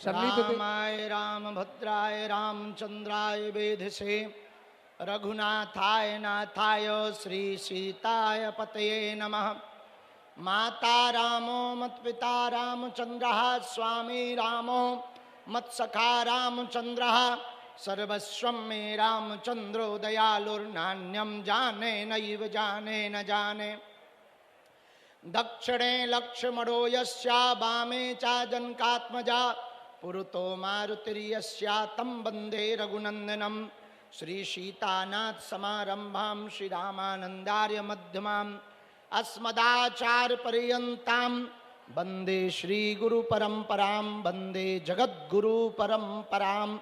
रामाय रामभद्राय रामचंद्राय वेधसे रघुनाथाय नाथाय श्री सीताय पतये नमः। माता रामो मत्पिता रामचंद्रः स्वामी रामो मत्सखा रामचंद्रः सर्वस्वं मे रामचंद्रो दयालुर्नान्यं जाने नैव जाने न जाने। दक्षिणे लक्ष्मणो यस्या वामे च जनकात्मजा पुरतो मारुतिर्यस्या तं वन्दे रघुनन्दनं। श्री सीतानाथ समारंभां श्री रामानंदार्य मध्यमाम् अस्मदाचार्य पर्यन्तां वन्दे श्री गुरु परंपरां वन्दे जगद्गुरु परंपराम्।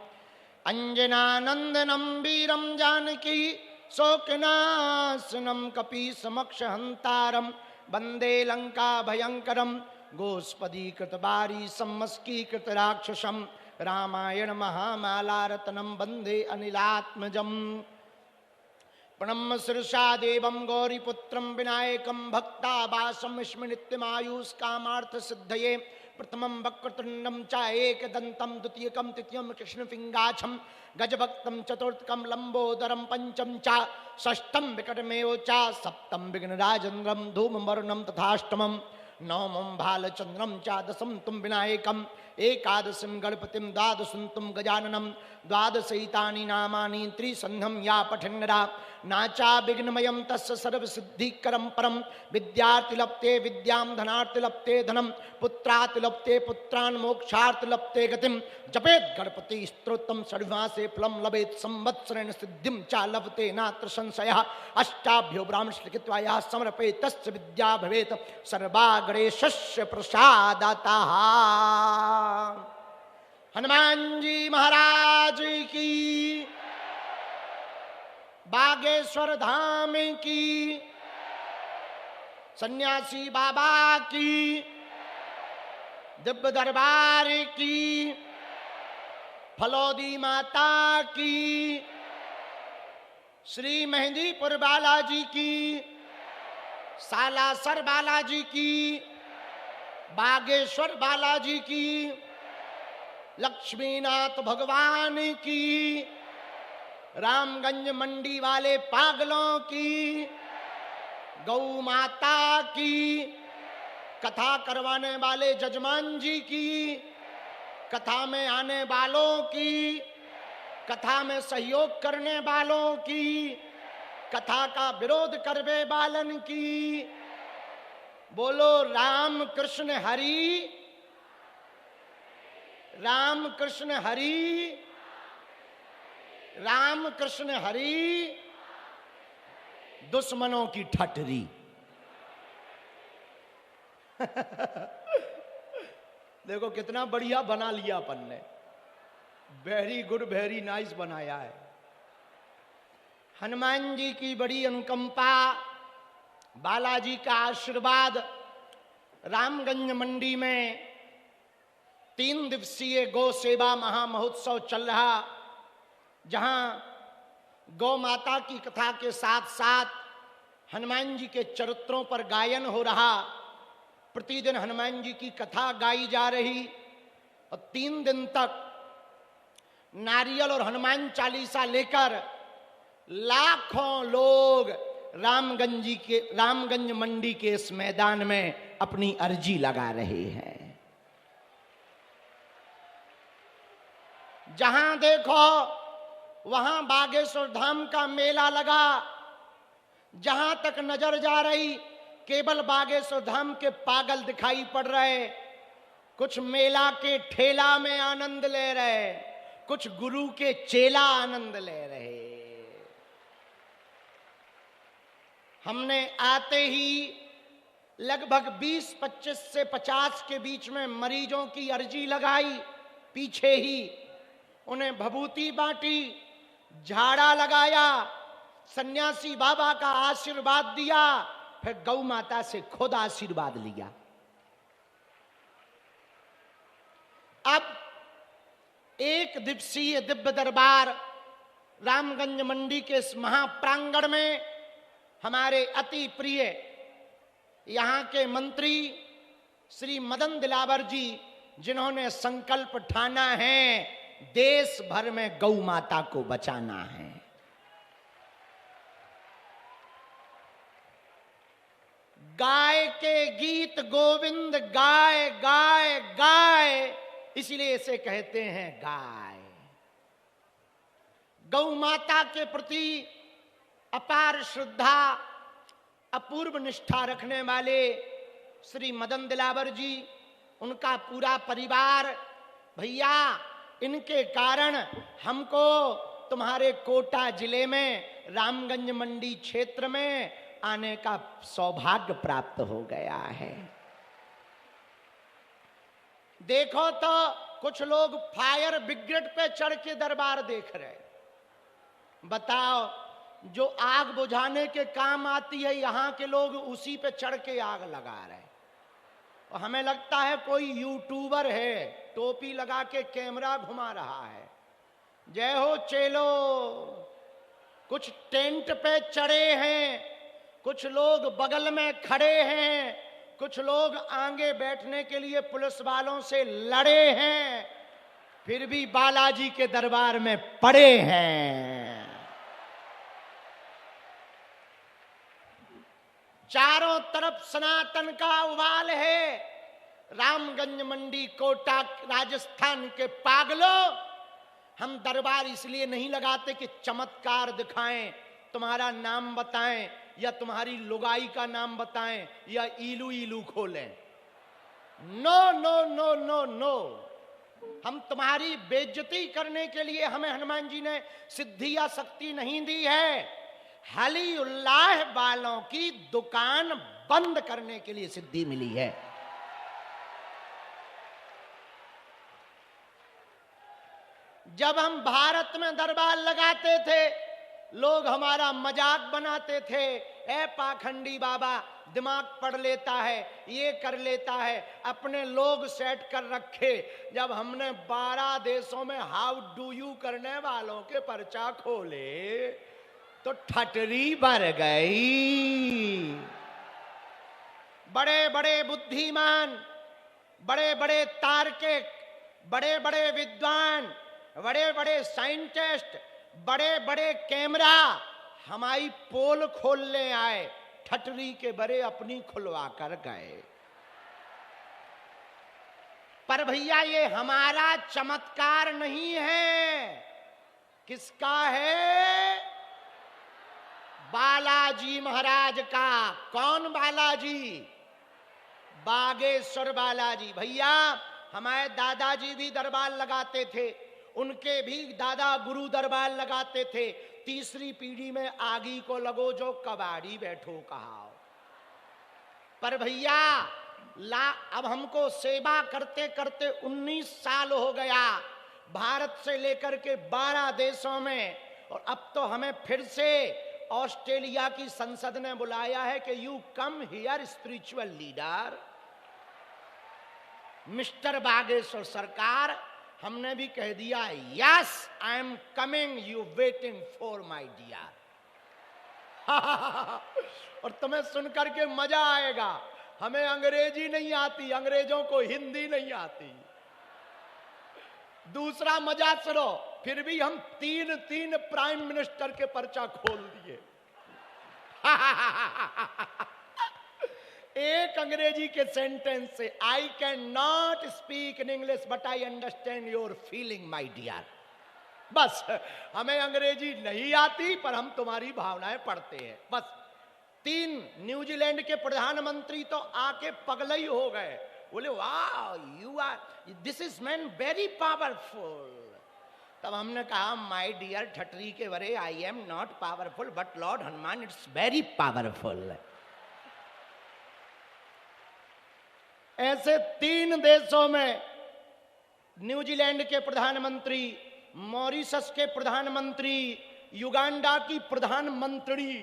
अंजनानंदनं वीरं जानकी शोकनाशनं कपीसमक्षहन्तारं वन्दे लंका भयंकरं गोस्पदीकृतवारी सम्मस्कीकृत राक्षसं रामायण महामालारत्नं वन्दे अनिलात्मजम्। प्रणम्य शिरसा देवं गौरीपुत्रं विनायकं भक्तावासं स्मृतिमायुष्कामार्थसिद्धये प्रथमं वक्रतुण्डं च एकदन्तं द्वितीयकं तृतीयं कृष्णपिङ्गाक्षं गजभक्तं चतुर्थकं लम्बोदरं पंचम च षष्ठं विकटमेव च सप्तं विघ्नराजेन्द्रं धूमवर्णं तथाष्टमं नवमं भालचन्द्रं च दशं तुं विनायकम् एकादशं गणपतिं द्वादशं तुं गजाननं द्वादशैतानि नामानि त्रिसन्ध्यं या पठन्नरा नाचा विघ्नमयं तस्य सर्वसिद्धिकरं परं। विद्यार्थि लप्ते विद्यां धनार्थि लप्ते धनं पुत्रार्थि लप्ते पुत्रान् मोक्षार्थि लप्ते गतिं जपेत् गणपति स्तोत्रं षड्मासे फलं लभेत् संवत्सरेण सिद्धिं च लभते नात्र संशयः। अष्टाभ्यो ब्राह्मणश्च यः समर्पयेत् तस्य विद्या भवेत् सर्वा गणेशस्य प्रसादतः। हनुमान जी महाराज की, बागेश्वर धाम की, सन्यासी बाबा की, दिव्य दरबार की, फलौदी माता की, श्री मेहंदीपुर बालाजी की, सालासर बालाजी की, बागेश्वर बालाजी की, लक्ष्मीनाथ भगवान की, रामगंज मंडी वाले पागलों की, गौ माता की, कथा करवाने वाले जजमान जी की, कथा में आने वालों की, कथा में सहयोग करने वालों की, कथा का विरोध करने वालन की। बोलो राम कृष्ण हरि, राम कृष्ण हरि, राम कृष्ण हरि। दुश्मनों की ठटरी देखो कितना बढ़िया बना लिया अपन ने, वेरी गुड वेरी नाइस बनाया है। हनुमान जी की बड़ी अनुकंपा, बालाजी का आशीर्वाद। रामगंज मंडी में 3 दिवसीय गौ सेवा महामहोत्सव चल रहा, जहां गौ माता की कथा के साथ साथ हनुमान जी के चरित्रों पर गायन हो रहा। प्रतिदिन हनुमान जी की कथा गाई जा रही और 3 दिन तक नारियल और हनुमान चालीसा लेकर लाखों लोग रामगंज मंडी के इस मैदान में अपनी अर्जी लगा रहे हैं। जहां देखो वहां बागेश्वर धाम का मेला लगा। जहां तक नजर जा रही केवल बागेश्वर धाम के पागल दिखाई पड़ रहे। कुछ मेला के ठेला में आनंद ले रहे, कुछ गुरु के चेला आनंद ले रहे। हमने आते ही लगभग 20-25 से 50 के बीच में मरीजों की अर्जी लगाई। पीछे ही उन्हें भभूति बांटी, झाड़ा लगाया, सन्यासी बाबा का आशीर्वाद दिया, फिर गौ माता से खुद आशीर्वाद लिया। अब 1 दिवसीय दिव्य दरबार रामगंज मंडी के इस महाप्रांगण में हमारे अति प्रिय यहाँ के मंत्री श्री मदन दिलावर जी जिन्होंने संकल्प ठाना है देश भर में गौ माता को बचाना है। गाय के गीत गोविंद गाय गाय गाय, इसलिए इसे कहते हैं गाय। गौ माता के प्रति अपार श्रद्धा, अपूर्व निष्ठा रखने वाले श्री मदन दिलावर जी, उनका पूरा परिवार, भैया इनके कारण हमको तुम्हारे कोटा जिले में रामगंज मंडी क्षेत्र में आने का सौभाग्य प्राप्त हो गया है। देखो तो कुछ लोग फायर ब्रिगेड पे चढ़ के दरबार देख रहे। बताओ, जो आग बुझाने के काम आती है यहां के लोग उसी पे चढ़ के आग लगा रहे। और हमें लगता है कोई यूट्यूबर है, टोपी लगा के कैमरा घुमा रहा है। जय हो चेलो। कुछ टेंट पे चढ़े हैं, कुछ लोग बगल में खड़े हैं, कुछ लोग आगे बैठने के लिए पुलिस वालों से लड़े हैं, फिर भी बालाजी के दरबार में पड़े हैं। चारों तरफ सनातन का उबाल है। रामगंज मंडी कोटा राजस्थान के पागलों, हम दरबार इसलिए नहीं लगाते कि चमत्कार दिखाएं, तुम्हारा नाम बताएं या तुम्हारी लुगाई का नाम बताएं या इलू इलू खोलें। No no no no no, हम तुम्हारी बेइज्जती करने के लिए, हमें हनुमान जी ने सिद्धि या शक्ति नहीं दी है। हली उल्लाह वालों की दुकान बंद करने के लिए सिद्धि मिली है। जब हम भारत में दरबार लगाते थे, लोग हमारा मजाक बनाते थे, ए पाखंडी बाबा दिमाग पढ़ लेता है, ये कर लेता है, अपने लोग सेट कर रखे। जब हमने 12 देशों में हाउ डू यू करने वालों के पर्चा खोले तो ठटरी भर गई। बड़े बड़े बुद्धिमान, बड़े बड़े तार्किक, बड़े बड़े विद्वान, बड़े बड़े साइंटिस्ट, बड़े बड़े कैमरा हमारी पोल खोलने आए, ठटरी के बड़े अपनी खुलवा कर गए। पर भैया ये हमारा चमत्कार नहीं है, किसका है? बालाजी महाराज का। कौन बालाजी? बागेश्वर बालाजी। भैया हमारे दादाजी भी दरबार लगाते थे, उनके भी दादा गुरु दरबार लगाते थे। तीसरी पीढ़ी में आगी को लगो जो कबाड़ी बैठो कहाओ। पर भैया अब हमको सेवा करते करते 19 साल हो गया, भारत से लेकर के 12 देशों में, और अब तो हमें फिर से ऑस्ट्रेलिया की संसद ने बुलाया है कि you come here spiritual leader. Mister Bageshwar Sarkar, हमने भी कह दिया yes I am coming, you waiting for my dear. और तुम्हें सुनकर के मजा आएगा। हमें अंग्रेजी नहीं आती, अंग्रेजों को हिंदी नहीं आती। दूसरा मजा सुनो, फिर भी हम 3 प्राइम मिनिस्टर के पर्चा खोल दिए। एक अंग्रेजी के सेंटेंस से, I can not speak in English but I understand your feeling my dear. बस हमें अंग्रेजी नहीं आती पर हम तुम्हारी भावनाएं पढ़ते हैं। बस 3 न्यूजीलैंड के प्रधानमंत्री तो आके पगलई हो गए, बोले वाह you are, this is man very powerful. तब हमने कहा माय डियर ठटरी के वरे, I am not powerful but lord Hanuman it's very powerful. ऐसे 3 देशों में, न्यूजीलैंड के प्रधानमंत्री, मॉरिशस के प्रधानमंत्री, युगांडा की प्रधानमंत्री,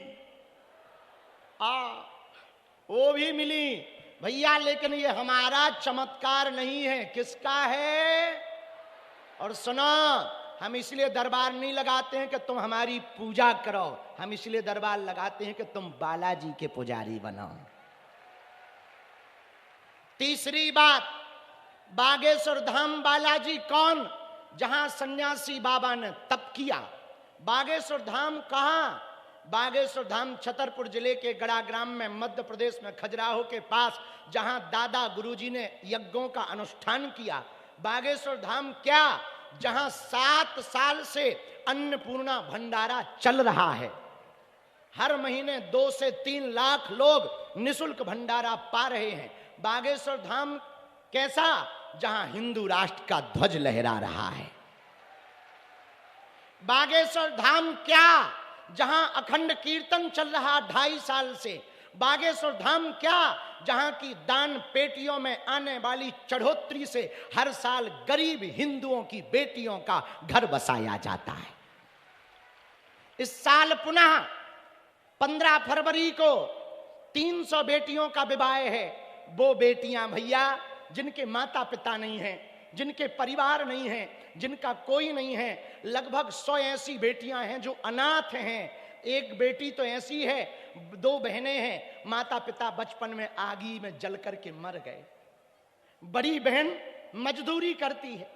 वो भी मिली भैया। लेकिन ये हमारा चमत्कार नहीं है, किसका है? और सुनो, हम इसलिए दरबार नहीं लगाते हैं कि तुम हमारी पूजा करो, हम इसलिए दरबार लगाते हैं कि तुम बालाजी के पुजारी बनो। तीसरी बात, बागेश्वर धाम बालाजी कौन? जहां सन्यासी बाबा ने तप किया। बागेश्वर धाम कहां? बागेश्वर धाम छतरपुर जिले के गड़ा ग्राम में, मध्य प्रदेश में, खजुराहो के पास, जहां दादा गुरुजी ने यज्ञों का अनुष्ठान किया। बागेश्वर धाम क्या? जहां 7 साल से अन्नपूर्णा भंडारा चल रहा है। हर महीने 2 से 3 लाख लोग निशुल्क भंडारा पा रहे हैं। बागेश्वर धाम कैसा? जहां हिंदू राष्ट्र का ध्वज लहरा रहा है। बागेश्वर धाम क्या? जहां अखंड कीर्तन चल रहा 2.5 साल से। बागेश्वर धाम क्या? जहां की दान पेटियों में आने वाली चढ़ोतरी से हर साल गरीब हिंदुओं की बेटियों का घर बसाया जाता है। इस साल पुनः 15 फरवरी को 300 बेटियों का विवाह है। वो बेटियां भैया जिनके माता पिता नहीं हैं, जिनके परिवार नहीं है, जिनका कोई नहीं है। लगभग 100 ऐसी बेटियां हैं जो अनाथ हैं। एक बेटी तो ऐसी है, 2 बहनें हैं, माता पिता बचपन में आगी में जल करके मर गए। बड़ी बहन मजदूरी करती है,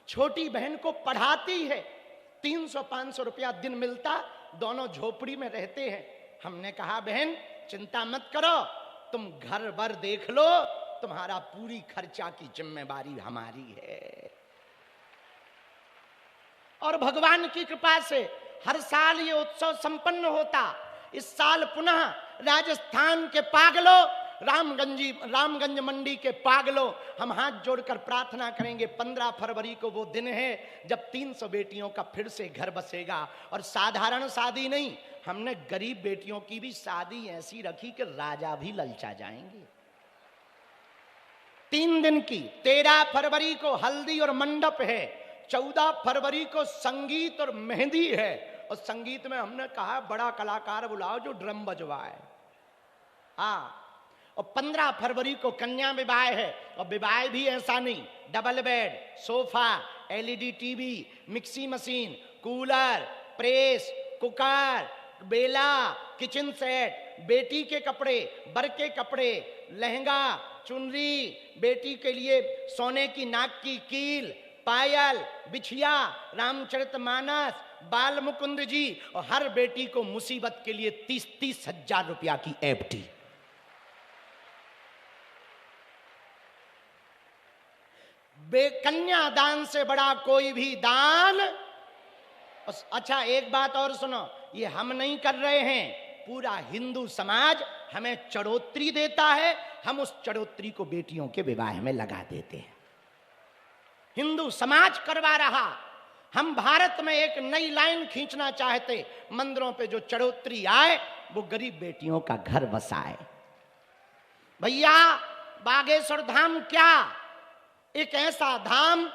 छोटी बहन को पढ़ाती है। 300-500 रुपया दिन मिलता, दोनों झोपड़ी में रहते हैं। हमने कहा बहन चिंता मत करो, तुम घर भर देख लो, तुम्हारा पूरी खर्चा की जिम्मेवारी हमारी है। और भगवान की कृपा से हर साल ये उत्सव संपन्न होता। इस साल पुनः राजस्थान के पागलों, रामगंज मंडी के पागलों, हम हाथ जोड़कर प्रार्थना करेंगे। 15 फरवरी को वो दिन है जब 300 बेटियों का फिर से घर बसेगा। और साधारण शादी नहीं, हमने गरीब बेटियों की भी शादी ऐसी रखी कि राजा भी ललचा जाएंगे। 3 दिन की। 13 फरवरी को हल्दी और मंडप है। 14 फरवरी को संगीत और मेहंदी है। और संगीत में हमने कहा बड़ा कलाकार बुलाओ जो ड्रम बजवाए। हाँ, और 15 फरवरी को कन्या विवाह है। और विवाह भी ऐसा नहीं, double bed, sofa, LED TV, mixie machine, cooler, press, cooker, बेला, किचन सेट, बेटी के कपड़े, बर के कपड़े, लहंगा, चुनरी, बेटी के लिए सोने की नाक की कील, पायल, बिछिया, रामचरितमानस, बाल मुकुंद जी। और हर बेटी को मुसीबत के लिए 30-30 हजार रुपया की एफडी। कन्यादान से बड़ा कोई भी दान। अच्छा एक बात और सुनो, ये हम नहीं कर रहे हैं, पूरा हिंदू समाज हमें चढ़ोतरी देता है। हम उस चढ़ोतरी को बेटियों के विवाह में लगा देते हैं। हिंदू समाज करवा रहा। हम भारत में एक नई लाइन खींचना चाहते, मंदिरों पे जो चढ़ोतरी आए वो गरीब बेटियों का घर बसाए। भैया बागेश्वर धाम क्या? एक ऐसा धाम,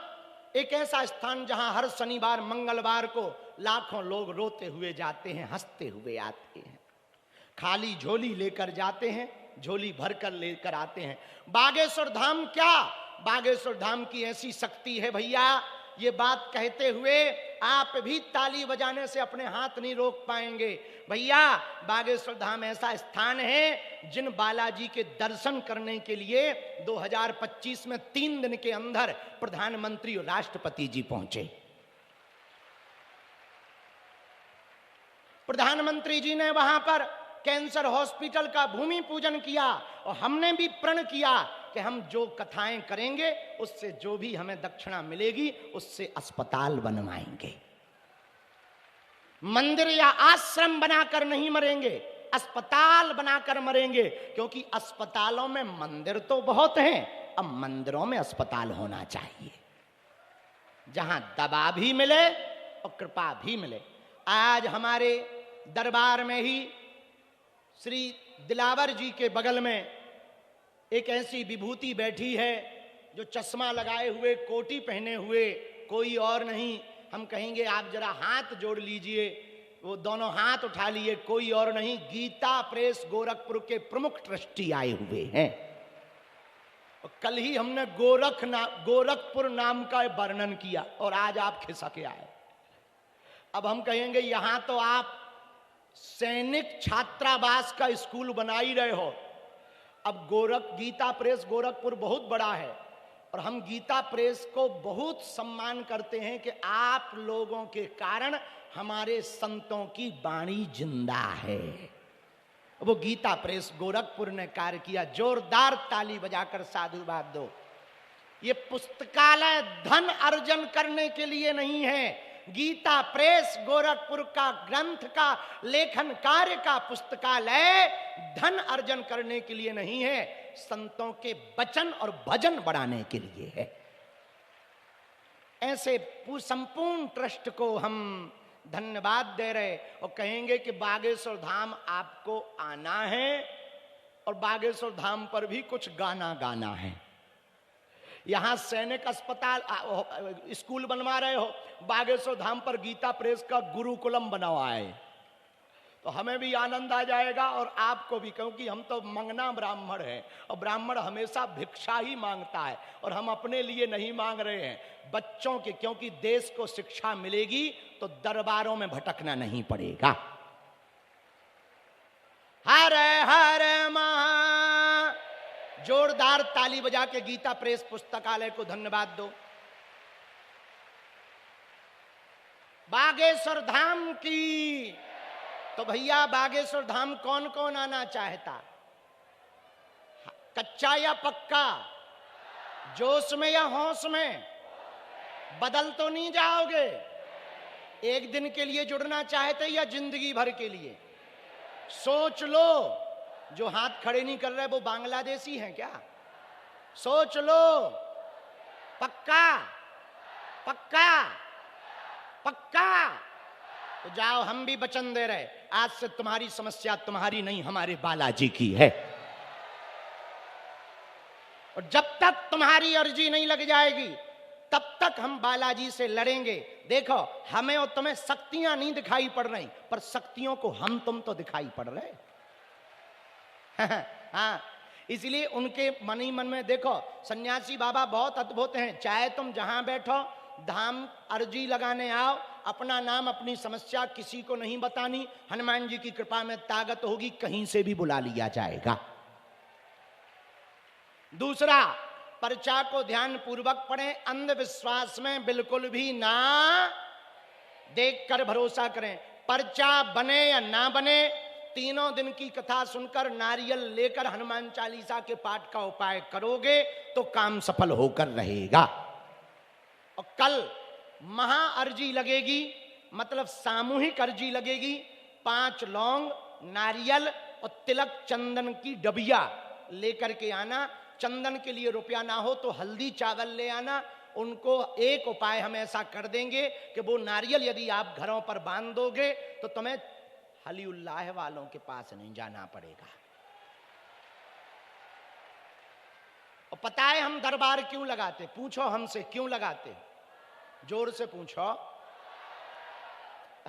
एक ऐसा स्थान जहां हर शनिवार मंगलवार को लाखों लोग रोते हुए जाते हैं, हंसते हुए आते हैं, खाली झोली लेकर जाते हैं, झोली भरकर लेकर आते हैं। बागेश्वर धाम क्या? बागेश्वर धाम की ऐसी शक्ति है भैया, ये बात कहते हुए आप भी ताली बजाने से अपने हाथ नहीं रोक पाएंगे। भैया बागेश्वर धाम ऐसा स्थान है जिन बालाजी के दर्शन करने के लिए 2025 में 3 दिन के अंदर प्रधानमंत्री और राष्ट्रपति जी पहुंचे। प्रधानमंत्री जी ने वहां पर कैंसर हॉस्पिटल का भूमि पूजन किया और हमने भी प्रण किया कि हम जो कथाएं करेंगे उससे जो भी हमें दक्षिणा मिलेगी उससे अस्पताल बनवाएंगे। मंदिर या आश्रम बनाकर नहीं मरेंगे, अस्पताल बनाकर मरेंगे, क्योंकि अस्पतालों में मंदिर तो बहुत हैं, अब मंदिरों में अस्पताल होना चाहिए जहां दवा भी मिले और कृपा भी मिले। आज हमारे दरबार में ही श्री दिलावर जी के बगल में एक ऐसी विभूति बैठी है जो चश्मा लगाए हुए, कोटी पहने हुए, कोई और नहीं। हम कहेंगे आप जरा हाथ जोड़ लीजिए, वो दोनों हाथ उठा लिए, कोई और नहीं, गीता प्रेस गोरखपुर के प्रमुख ट्रस्टी आए हुए हैं। और कल ही हमने गोरखपुर नाम का वर्णन किया और आज आप खिसके आए। अब हम कहेंगे यहां तो आप सैनिक छात्रावास का स्कूल बना ही रहे हो। अब गीता प्रेस गोरखपुर बहुत बड़ा है और हम गीता प्रेस को बहुत सम्मान करते हैं कि आप लोगों के कारण हमारे संतों की वाणी जिंदा है। वो गीता प्रेस गोरखपुर ने कार्य किया। जोरदार ताली बजाकर साधुवाद दो। ये पुस्तकालय धन अर्जन करने के लिए नहीं है। गीता प्रेस गोरखपुर का ग्रंथ का लेखन कार्य का पुस्तकालय धन अर्जन करने के लिए नहीं है, संतों के वचन और भजन बढ़ाने के लिए है। ऐसे संपूर्ण ट्रस्ट को हम धन्यवाद दे रहे और कहेंगे कि बागेश्वर धाम आपको आना है और बागेश्वर धाम पर भी कुछ गाना है। यहां सैनिक अस्पताल स्कूल बनवा रहे हो, बागेश्वर धाम पर गीता प्रेस का गुरुकुलम बना हुआ है, तो हमें भी आनंद आ जाएगा और आपको भी, क्योंकि हम तो मंगना ब्राह्मण हैं और ब्राह्मण हमेशा भिक्षा ही मांगता है और हम अपने लिए नहीं मांग रहे हैं, बच्चों के, क्योंकि देश को शिक्षा मिलेगी तो दरबारों में भटकना नहीं पड़ेगा। हर हर महा, जोरदार ताली बजा के गीता प्रेस पुस्तकालय को धन्यवाद दो। बागेश्वर धाम की, तो भैया बागेश्वर धाम कौन कौन आना चाहता? कच्चा या पक्का? जोश में या होश में? बदल तो नहीं जाओगे? एक दिन के लिए जुड़ना चाहते या जिंदगी भर के लिए? सोच लो। जो हाथ खड़े नहीं कर रहे वो बांग्लादेशी हैं क्या? सोच लो। पक्का? पक्का? पक्का? तो जाओ, हम भी वचन दे रहे, आज से तुम्हारी समस्या तुम्हारी नहीं, हमारे बालाजी की है। और जब तक तुम्हारी अर्जी नहीं लग जाएगी तब तक हम बालाजी से लड़ेंगे। देखो, हमें और तुम्हें शक्तियां नहीं दिखाई पड़ रही, पर शक्तियों को हम तुम तो दिखाई पड़ रहे। हाँ, इसलिए उनके मन ही मन में देखो, सन्यासी बाबा बहुत अद्भुत हैं। चाहे तुम जहां बैठो धाम अर्जी लगाने आओ, अपना नाम अपनी समस्या किसी को नहीं बतानी, हनुमान जी की कृपा में ताकत होगी, कहीं से भी बुला लिया जाएगा। दूसरा, पर्चा को ध्यान पूर्वक पढ़ें, अंधविश्वास में बिल्कुल भी ना देखकर भरोसा करें। पर्चा बने या ना बने, तीनों दिन की कथा सुनकर नारियल लेकर हनुमान चालीसा के पाठ का उपाय करोगे तो काम सफल होकर रहेगा। और कल महा अर्जी लगेगी, मतलब सामूहिक अर्जी लगेगी। 5 लौंग, नारियल और तिलक चंदन की डबिया लेकर के आना। चंदन के लिए रुपया ना हो तो हल्दी चावल ले आना। उनको एक उपाय हम ऐसा कर देंगे कि वो नारियल यदि आप घरों पर बांध दोगे तो तुम्हें हलीउल्लाह वालों के पास नहीं जाना पड़ेगा। और पता है हम दरबार क्यों लगाते? पूछो हमसे क्यों लगाते, जोर से पूछो।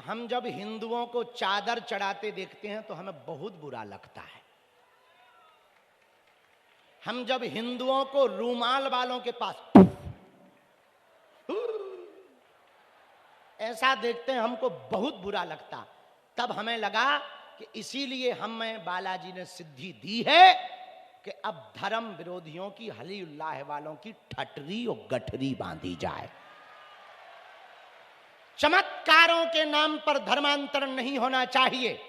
हम जब हिंदुओं को चादर चढ़ाते देखते हैं तो हमें बहुत बुरा लगता है। हम जब हिंदुओं को रूमाल वालों के पास ऐसा देखते हैं हमको बहुत बुरा लगता। तब हमें लगा कि इसीलिए हमें बालाजी ने सिद्धि दी है कि अब धर्म विरोधियों की, हलीउल्लाह वालों की ठटरी और गठरी बांधी जाए। चमत्कारों के नाम पर धर्मांतरण नहीं होना चाहिए।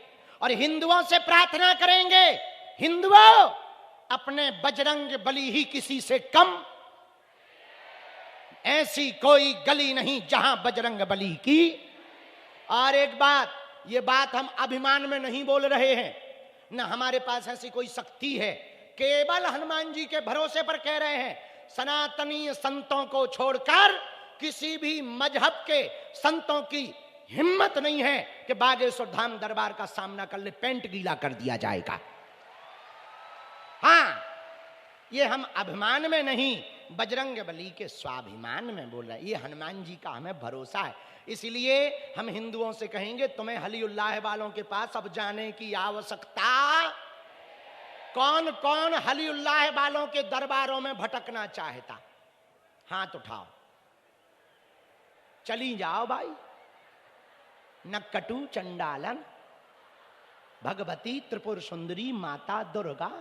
और हिंदुओं से प्रार्थना करेंगे, हिंदुओं अपने बजरंग बली ही किसी से कम, ऐसी कोई गली नहीं जहां बजरंग बली की। और एक बात, ये बात हम अभिमान में नहीं बोल रहे हैं, न हमारे पास ऐसी कोई शक्ति है, केवल हनुमान जी के भरोसे पर कह रहे हैं। सनातनी संतों को छोड़कर किसी भी मजहब के संतों की हिम्मत नहीं है कि बागेश्वर धाम दरबार का सामना कर ले, पेंट गीला कर दिया जाएगा। हाँ, ये हम अभिमान में नहीं, बजरंग बली के स्वाभिमान में बोल रहे हैं। ये हनुमान जी का हमें भरोसा है। इसलिए हम हिंदुओं से कहेंगे, तुम्हें हलीउल्लाह वालों के पास अब जाने की आवश्यकता। कौन कौन हलीउल्लाह वालों के दरबारों में भटकना चाहता? हाथ उठाओ, चली जाओ भाई। नक्कटू चंडालन, भगवती त्रिपुर सुंदरी माता दुर्गा,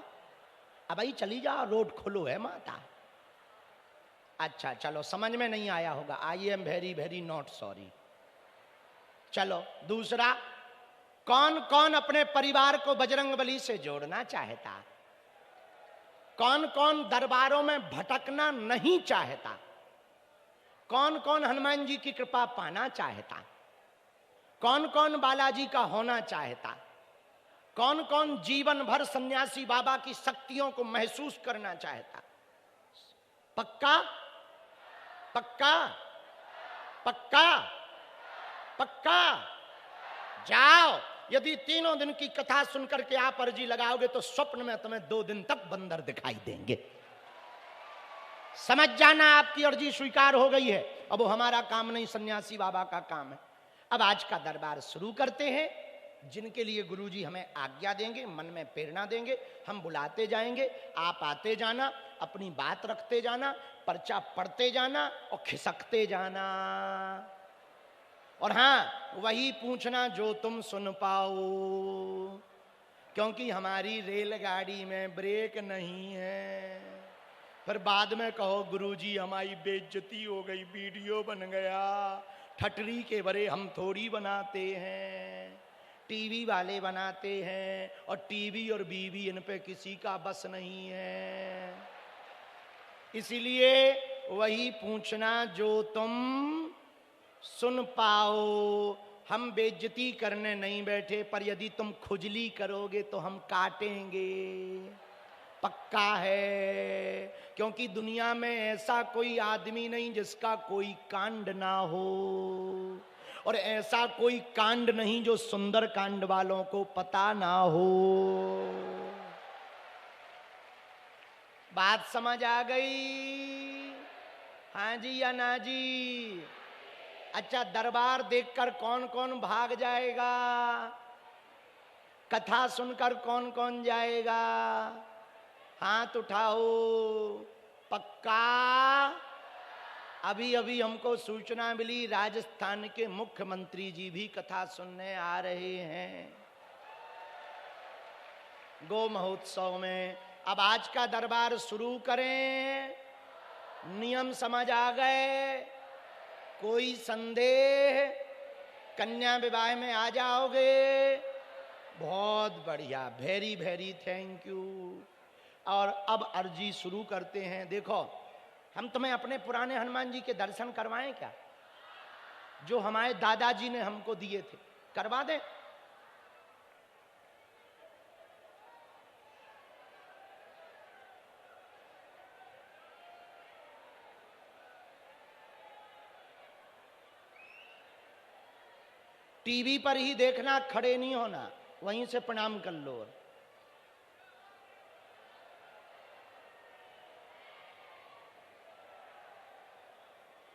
अब भाई चली जाओ, रोड खुलो है माता। अच्छा चलो, समझ में नहीं आया होगा, I am very very not sorry. चलो दूसरा, कौन कौन अपने परिवार को बजरंगबली से जोड़ना चाहता? कौन कौन दरबारों में भटकना नहीं चाहता? कौन कौन हनुमान जी की कृपा पाना चाहता? कौन कौन बालाजी का होना चाहता? कौन कौन जीवन भर सन्यासी बाबा की शक्तियों को महसूस करना चाहता? पक्का पक्का पक्का पक्का? जाओ, यदि तीनों दिन की कथा सुनकर के आप अर्जी लगाओगे तो स्वप्न में तुम्हें 2 दिन तक बंदर दिखाई देंगे। समझ जाना, आपकी अर्जी स्वीकार हो गई है। अब वो हमारा काम नहीं, सन्यासी बाबा का काम है। अब आज का दरबार शुरू करते हैं। जिनके लिए गुरुजी हमें आज्ञा देंगे, मन में प्रेरणा देंगे, हम बुलाते जाएंगे, आप आते जाना, अपनी बात रखते जाना, पर्चा पढ़ते जाना और खिसकते जाना। और हाँ, वही पूछना जो तुम सुन पाओ, क्योंकि हमारी रेलगाड़ी में ब्रेक नहीं है। फिर बाद में कहो गुरुजी हमारी बेइज्जती हो गई, वीडियो बन गया। ठटरी के बड़े हम थोड़ी बनाते हैं, टीवी वाले बनाते हैं, और टीवी और बीवी इन पे किसी का बस नहीं है। इसीलिए वही पूछना जो तुम सुन पाओ। हम बेइज्जती करने नहीं बैठे, पर यदि तुम खुजली करोगे तो हम काटेंगे, पक्का है। क्योंकि दुनिया में ऐसा कोई आदमी नहीं जिसका कोई कांड ना हो, और ऐसा कोई कांड नहीं जो सुंदर कांड वालों को पता ना हो। बात समझ आ गई? हाँ जी या ना जी? अच्छा, दरबार देखकर कौन कौन भाग जाएगा? कथा सुनकर कौन कौन जाएगा? हाथ उठाओ। पक्का? अभी अभी हमको सूचना मिली, राजस्थान के मुख्यमंत्री जी भी कथा सुनने आ रहे हैं गो महोत्सव में। अब आज का दरबार शुरू करें। नियम समझ आ गए? कोई संदेह? कन्या विवाह में आ जाओगे? बहुत बढ़िया, वेरी वेरी थैंक यू। और अब अर्जी शुरू करते हैं। देखो, हम तुम्हें अपने पुराने हनुमान जी के दर्शन करवाएं क्या, जो हमारे दादाजी ने हमको दिए थे? करवा दें? टीवी पर ही देखना, खड़े नहीं होना, वहीं से प्रणाम कर लो।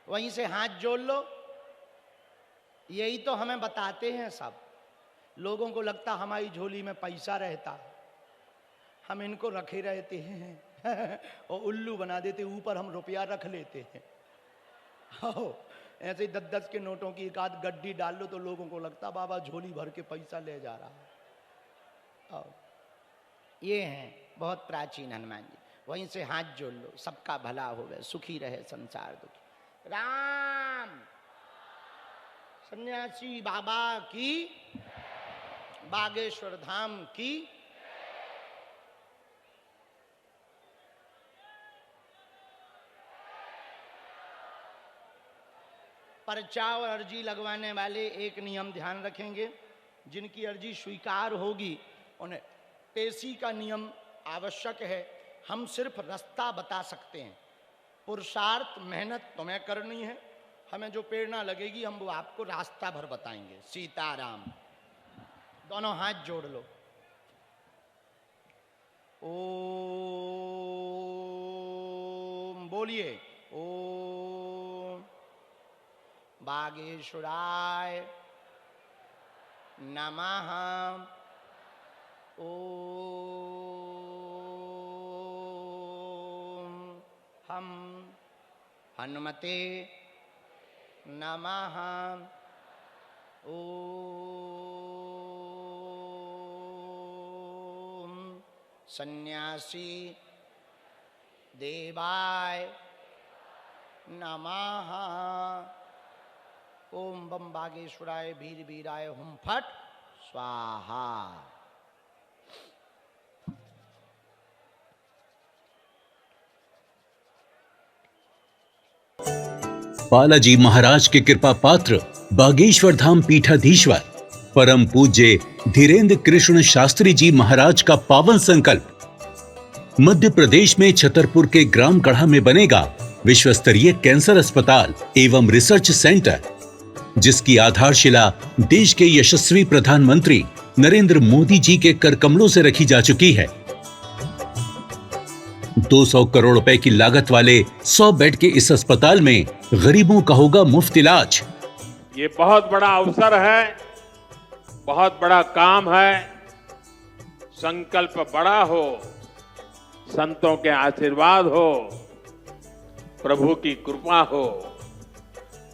वहीं से हाथ जोड़ लो। यही तो हमें बताते हैं सब। लोगों को लगता हमारी झोली में पैसा रहता, हम इनको रखे रहते हैं और उल्लू बना देते, ऊपर हम रुपया रख लेते हैं। ऐसे 10-10 के नोटों की एक आध गड्डी डाल लो तो लोगों को लगता बाबा झोली भर के पैसा ले जा रहा है। ये हैं बहुत प्राचीन हनुमान जी। वहीं से हाथ जोड़ लो। सबका भला होवे, सुखी रहे संसार दुखी। राम सन्यासी बाबा की, बागेश्वर धाम की। पर्चा और अर्जी लगवाने वाले एक नियम ध्यान रखेंगे, जिनकी अर्जी स्वीकार होगी उन्हें पेशी का नियम आवश्यक है। हम सिर्फ रास्ता बता सकते हैं, पुरुषार्थ मेहनत तुम्हें करनी है, हमें जो प्रेरणा लगेगी हम वो आपको रास्ता भर बताएंगे। सीताराम। दोनों हाथ जोड़ लो। ओम बोलिए। ओम बागेश्वराय नमः। ओम हम हनुमते नमः। ओम सन्यासी देवाय नमः। ओम बम बागेश्वराय वीर वीराय हुम फट स्वाहा। बालाजी महाराज के कृपा पात्र बागेश्वर धाम पीठाधीश्वर परम पूज्य धीरेन्द्र कृष्ण शास्त्री जी महाराज का पावन संकल्प। मध्य प्रदेश में छतरपुर के ग्राम गढ़ा में बनेगा विश्व स्तरीय कैंसर अस्पताल एवं रिसर्च सेंटर, जिसकी आधारशिला देश के यशस्वी प्रधानमंत्री नरेंद्र मोदी जी के कर कमलों से रखी जा चुकी है। 200 करोड़ रुपए की लागत वाले 100 बेड के इस अस्पताल में गरीबों का होगा मुफ्त इलाज। ये बहुत बड़ा अवसर है, बहुत बड़ा काम है। संकल्प बड़ा हो, संतों के आशीर्वाद हो, प्रभु की कृपा हो,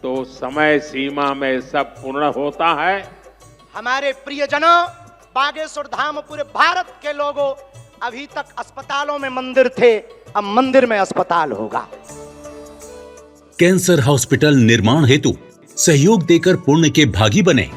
तो समय सीमा में सब पूर्ण होता है। हमारे प्रियजनों, बागेश्वर धाम पूरे भारत के लोगों, अभी तक अस्पतालों में मंदिर थे, अब मंदिर में अस्पताल होगा। कैंसर हॉस्पिटल निर्माण हेतु सहयोग देकर पुण्य के भागी बने।